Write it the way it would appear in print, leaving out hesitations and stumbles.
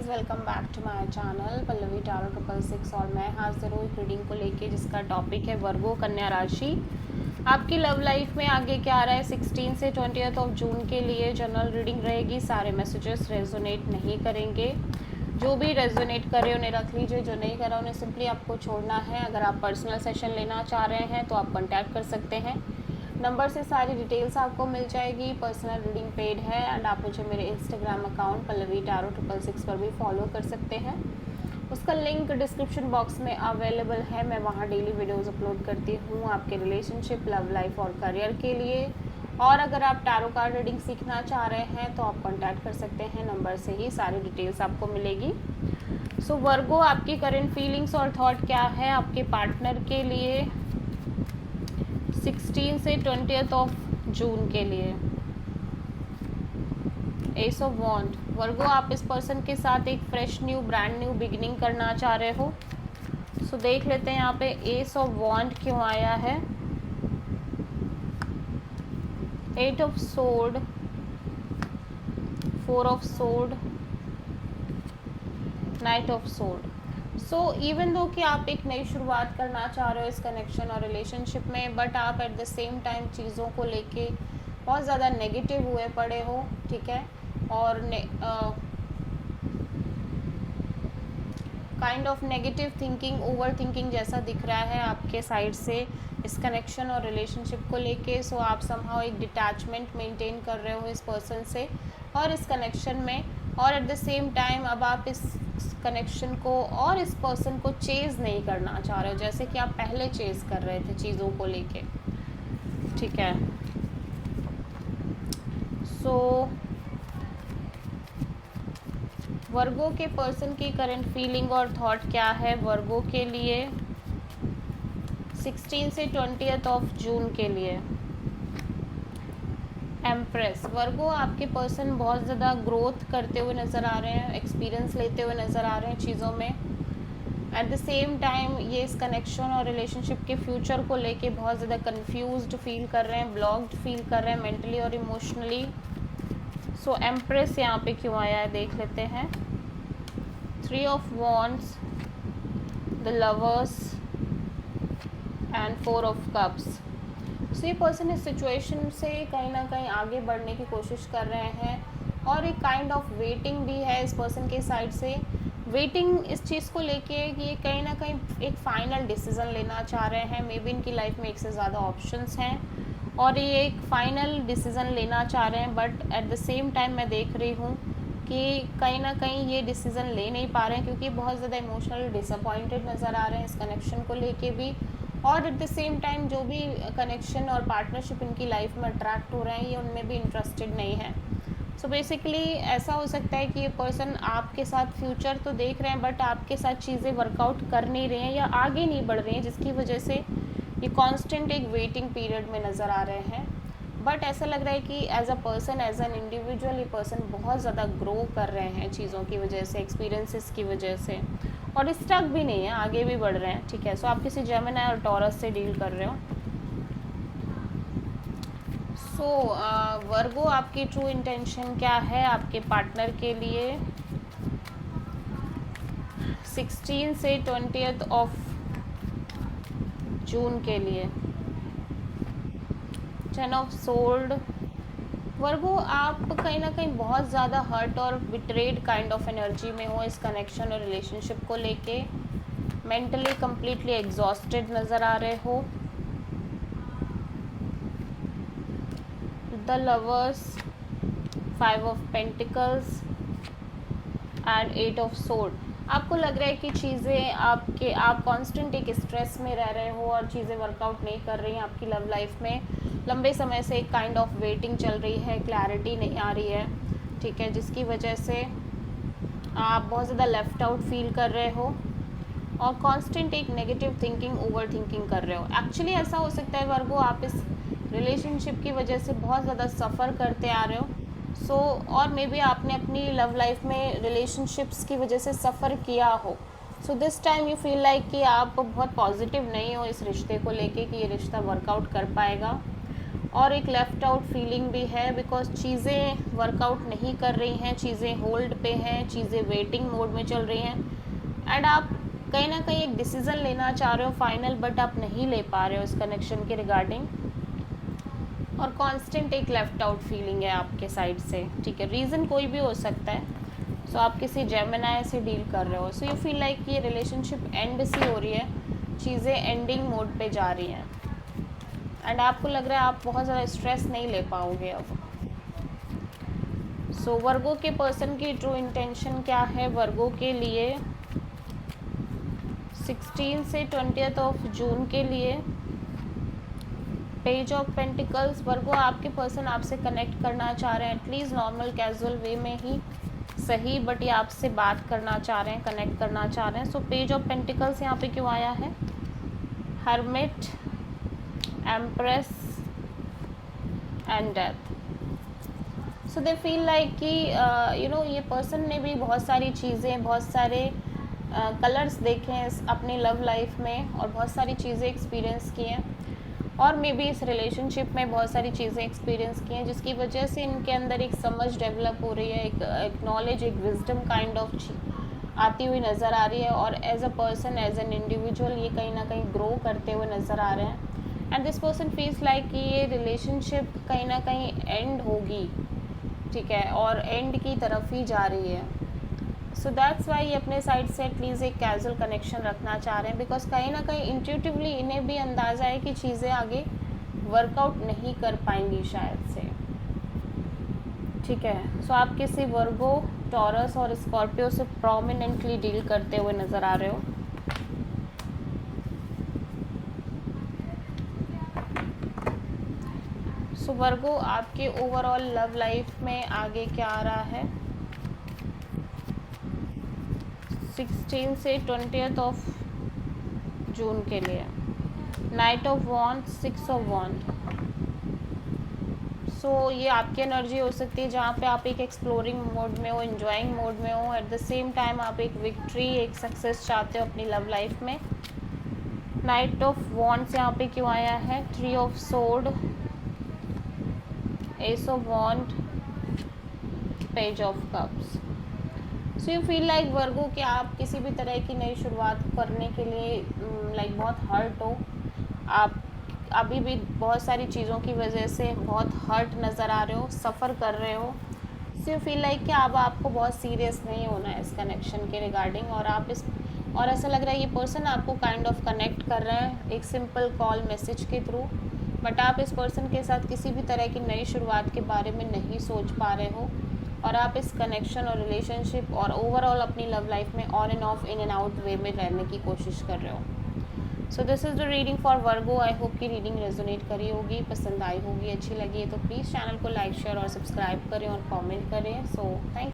Guys, welcome back to my channel Pallavi tarot 666 और मैं हाजिर हूँ एक रीडिंग को लेके जिसका टॉपिक है वर्गो कन्या राशि। आपकी लव लाइफ में आगे क्या आ रहा है 16 से 20 ऑफ जून के लिए जनरल रीडिंग रहेगी। सारे मैसेजेस रेजोनेट नहीं करेंगे, जो भी रेजोनेट करे उन्हें रख लीजिए, जो नहीं करा उन्हें सिंपली आपको छोड़ना है। अगर आप पर्सनल सेशन लेना चाह रहे हैं तो आप कॉन्टैक्ट कर सकते हैं, नंबर से सारी डिटेल्स आपको मिल जाएगी। पर्सनल रीडिंग पेड है एंड आप मुझे मेरे इंस्टाग्राम अकाउंट पल्लवी टैरो 666 पर भी फॉलो कर सकते हैं। उसका लिंक डिस्क्रिप्शन बॉक्स में अवेलेबल है। मैं वहाँ डेली वीडियोस अपलोड करती हूँ आपके रिलेशनशिप, लव लाइफ और करियर के लिए। और अगर आप टैरो कार्ड रीडिंग सीखना चाह रहे हैं तो आप कॉन्टैक्ट कर सकते हैं, नंबर से ही सारी डिटेल्स आपको मिलेगी। सो वर्गो, आपकी करंट फीलिंग्स और थॉट क्या है आपके पार्टनर के लिए 16 से 20 ऑफ जून के लिए। एस ऑफ वॉन्ड, वर्गो आप इस पर्सन के साथ एक fresh new brand new beginning करना चाह रहे हो। सो देख लेते हैं यहाँ पे एस ऑफ वॉन्ड क्यों आया है। 8 of sword, 4 of sword, night of sword. So even though कि आप एक नई शुरुआत करना चाह रहे हो इस कनेक्शन और रिलेशनशिप में, बट आप एट द सेम टाइम चीज़ों को लेके बहुत ज़्यादा नेगेटिव हुए पड़े हो, ठीक है। और kind of negative thinking, over thinking जैसा दिख रहा है आपके साइड से इस कनेक्शन और रिलेशनशिप को लेके। सो आप समहाउ एक डिटैचमेंट मेंटेन कर रहे हो इस पर्सन से और इस कनेक्शन में, और एट द सेम टाइम अब आप इस कनेक्शन को और इस पर्सन को चेज़ नहीं करना चाह रहे हो जैसे कि आप पहले चेज़ कर रहे थे चीज़ों को लेके, ठीक है। सो वर्गो के पर्सन की करंट फीलिंग और थॉट क्या है वर्गो के लिए 16 से 20 ऑफ जून के लिए। एम्प्रेस, वर्गो आपके पर्सन बहुत ज़्यादा ग्रोथ करते हुए नज़र आ रहे हैं, एक्सपीरियंस लेते हुए नज़र आ रहे हैं चीज़ों में। एट द सेम टाइम ये इस कनेक्शन और रिलेशनशिप के फ्यूचर को लेके बहुत ज़्यादा कंफ्यूज्ड फील कर रहे हैं, ब्लॉक्ड फील कर रहे हैं मेंटली और इमोशनली। सो एम्प्रेस यहाँ पे क्यों आया है देख लेते हैं। 3 of wands, the lovers and 4 of cups. So ये पर्सन इस सिचुएशन से कहीं ना कहीं आगे बढ़ने की कोशिश कर रहे हैं और एक काइंड ऑफ वेटिंग भी है इस पर्सन के साइड से। वेटिंग इस चीज़ को लेके कि ये कहीं ना कहीं एक फाइनल डिसीज़न लेना चाह रहे हैं। मे बी इनकी लाइफ में एक से ज़्यादा ऑप्शंस हैं और ये एक फ़ाइनल डिसीज़न लेना चाह रहे हैं, but at the same time मैं देख रही हूँ कि कहीं ना कहीं ये डिसीज़न ले नहीं पा रहे हैं क्योंकि बहुत ज़्यादा इमोशनली डिसअपॉइंटेड नज़र आ रहे हैं इस कनेक्शन को लेके भी। और एट द सेम टाइम जो भी कनेक्शन और पार्टनरशिप इनकी लाइफ में अट्रैक्ट हो रहे हैं ये उनमें भी इंटरेस्टेड नहीं है। सो बेसिकली ऐसा हो सकता है कि ये पर्सन आपके साथ फ्यूचर तो देख रहे हैं बट आपके साथ चीज़ें वर्कआउट कर नहीं रहे हैं या आगे नहीं बढ़ रही हैं, जिसकी वजह से ये कांस्टेंट एक वेटिंग पीरियड में नज़र आ रहे हैं। बट ऐसा लग रहा है कि as a person, as an individual ये पर्सन बहुत ज़्यादा ग्रो कर रहे हैं चीज़ों की वजह से, एक्सपीरियंसेस की वजह से, और स्टक भी नहीं है, आगे भी बढ़ रहे हैं, ठीक है। सो आप किसी जेमिनी और टॉरस से डील कर रहे हो। सो वर्गो, आपकी ट्रू इंटेंशन क्या है आपके पार्टनर के लिए 16 से 20 ऑफ जून के लिए। 10 ऑफ सोल्ड, वर्गो आप कहीं ना कहीं बहुत ज़्यादा हर्ट और बिट्रेड काइंड ऑफ एनर्जी में हो इस कनेक्शन और रिलेशनशिप को लेके। मेंटली कम्प्लीटली एग्जॉस्टेड नज़र आ रहे हो। The lovers, 5 of pentacles and 8 of sword. आपको लग रहा है कि चीज़ें आप कांस्टेंट एक स्ट्रेस में रह रहे हो और चीज़ें वर्कआउट नहीं कर रही हैं आपकी लव लाइफ में। लंबे समय से एक काइंड ऑफ वेटिंग चल रही है, क्लैरिटी नहीं आ रही है, ठीक है, जिसकी वजह से आप बहुत ज़्यादा लेफ्ट आउट फील कर रहे हो और कांस्टेंट एक नेगेटिव थिंकिंग, ओवर थिंकिंग कर रहे हो। एक्चुअली ऐसा हो सकता है वर्गो आप इस रिलेशनशिप की वजह से बहुत ज़्यादा सफ़र करते आ रहे हो। सो और मे बी आपने अपनी लव लाइफ में रिलेशनशिप्स की वजह से सफ़र किया हो। So this time you feel like कि आप बहुत पॉजिटिव नहीं हो इस रिश्ते को लेके कि ये रिश्ता वर्कआउट कर पाएगा। और एक लेफ़्ट आउट फीलिंग भी है, बिकॉज चीज़ें वर्कआउट नहीं कर रही हैं, चीज़ें होल्ड पे हैं, चीज़ें वेटिंग मोड में चल रही हैं एंड आप कहीं ना कहीं एक डिसीज़न लेना चाह रहे हो फाइनल, बट आप नहीं ले पा रहे हो इस कनेक्शन के रिगार्डिंग, और कांस्टेंट एक लेफ़्ट आउट फीलिंग है आपके साइड से, ठीक है। रीज़न कोई भी हो सकता है। सो आप किसी जेमिनाई से डील कर रहे हो, सो यू फील लाइक ये रिलेशनशिप एंड सी हो रही है, चीज़ें एंडिंग मोड पे जा रही हैं एंड आपको लग रहा है आप बहुत ज़्यादा स्ट्रेस नहीं ले पाओगे अब। सो वर्गो के पर्सन की ट्रू इंटेंशन क्या है वर्गो के लिए 16 से 20 ऑफ जून के लिए? Page of pentacles. वर्गो आपके पर्सन आपसे कनेक्ट करना चाह रहे हैं, एटलीस्ट नॉर्मल कैजुअल वे में ही सही, बट ये आपसे बात करना चाह रहे हैं, कनेक्ट करना चाह रहे हैं। सो पेज ऑफ पेंटिकल्स यहाँ पे क्यों आया है? Hermit, empress and death. So they feel like कि ये पर्सन ने भी बहुत सारी चीज़ें, बहुत सारे कलर्स देखे हैं अपनी लव लाइफ में और बहुत सारी चीज़ें एक्सपीरियंस की हैं, और मे बी इस रिलेशनशिप में बहुत सारी चीज़ें एक्सपीरियंस की हैं जिसकी वजह से इनके अंदर एक समझ डेवलप हो रही है, एक नॉलेज, एक विजडम काइंड ऑफ आती हुई नज़र आ रही है, और as a person, as an individual ये कहीं ना कहीं ग्रो करते हुए नज़र आ रहे हैं। And this person feels like कि ये रिलेशनशिप कहीं ना कहीं एंड होगी, ठीक है, और एंड की तरफ ही जा रही है। सो दैट्स वाई ये अपने साइड से एटलीस्ट एक कैजुअल कनेक्शन रखना चाह रहे हैं, बिकॉज कहीं ना कहीं इंट्यूटिवली इन्हें भी अंदाज़ा है कि चीज़ें आगे वर्कआउट नहीं कर पाएंगी शायद से, ठीक है। सो आप किसी वर्गो, टॉरस और स्कॉर्पियो से प्रोमिनेंटली डील करते हुए नज़र आ रहे हो। सो वर्गो आपके ओवरऑल लव लाइफ में आगे क्या आ रहा है 16 से 20 ऑफ जून के लिए? नाइट ऑफ वॉन्ड, 6 ऑफ वॉन्ड। सो ये आपकी एनर्जी हो सकती है जहाँ पे आप एक एक्सप्लोरिंग मोड में हो, एंजॉइंग मोड में हो, एट द सेम टाइम आप एक विक्ट्री, एक सक्सेस चाहते हो अपनी लव लाइफ में। नाइट ऑफ वॉन्ड्स यहाँ पे क्यों आया है? 3 of sword, ace of wand, page of cups. So you feel like Virgo कि आप किसी भी तरह की नई शुरुआत करने के लिए लाइक बहुत हर्ट हो, आप अभी भी बहुत सारी चीज़ों की वजह से बहुत हर्ट नज़र आ रहे हो, सफ़र कर रहे हो। सो यू फील लाइक कि अब आपको बहुत सीरियस नहीं होना है इस कनेक्शन के रिगार्डिंग, और ऐसा लग रहा है ये पर्सन आपको काइंड ऑफ कनेक्ट कर रहा है एक सिंपल कॉल, मैसेज के थ्रू, बट आप इस पर्सन के साथ किसी भी तरह की नई शुरुआत के बारे में नहीं सोच पा रहे हो, और आप इस कनेक्शन और रिलेशनशिप और ओवरऑल अपनी लव लाइफ में on and off, in and out way में रहने की कोशिश कर रहे हो। So this is the reading for Virgo. I hope की रीडिंग रेजोनेट करी होगी, पसंद आई होगी, अच्छी लगी है तो प्लीज़ चैनल को लाइक, शेयर और सब्सक्राइब करें और कमेंट करें। So thank